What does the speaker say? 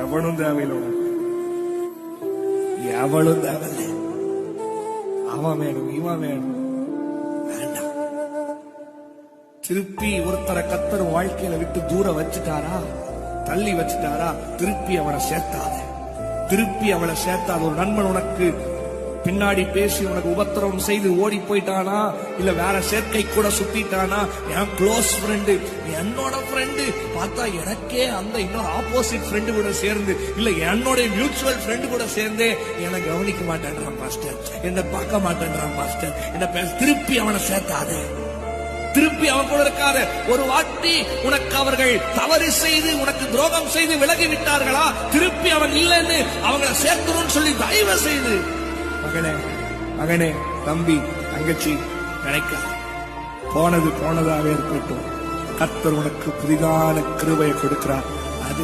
எவனும் தேவையில்லை உனக்கு, எவளும் தேவையில்லை. அவன் வேணும், இவன் வேணும், வேண்டாம். திருப்பி ஒருத்தரை கத்தர் வாழ்க்கையில விட்டு தூரம் வச்சுட்டாரா, தள்ளி வச்சுட்டாரா, திருப்பி அவனை சேர்த்தாத, திருப்பி அவளை சேர்த்தாத. ஒரு நண்பன் உனக்கு பின்னாடி பேசி உனக்கு உபத்திரவம் செய்து ஓடி போயிட்டானா, இல்ல வேற சேர்க்கை கூட சுத்திட்டானா, என் க்ளோஸ் ஃப்ரெண்டு, என்னோட ஃப்ரெண்டு பார்த்தா எனக்கே அந்த இன்னொரு ஆப்போசிட் ஃப்ரெண்டு கூட சேர்ந்து, இல்ல என்னோட மியூச்சுவல் ஃப்ரெண்டு கூட சேர்ந்தே என்ன கவனிக்க மாட்டேன்றான் பாஸ்டர், என்ன பார்க்க மாட்டேன்றான் பாஸ்டர், என்ன திருப்பி அவனை சேர்த்தாத, திருப்பி அவன் கூட இருக்காத. ஒரு வாட்டி உனக்கு அவர்கள் தவறு செய்து உனக்கு துரோகம் செய்து விலகி விட்டார்களா, திருப்பி அவன் இல்லைன்னு அவங்களை சேர்க்கணும்னு சொல்லி தயவு செய்து மகனே, மகனே, தம்பி, தங்கச்சி நினைக்காத. போனது போனதாக இருக்கட்டும். கர்த்தர் உனக்கு புதிதான கிருபையை கொடுக்கிறார். அது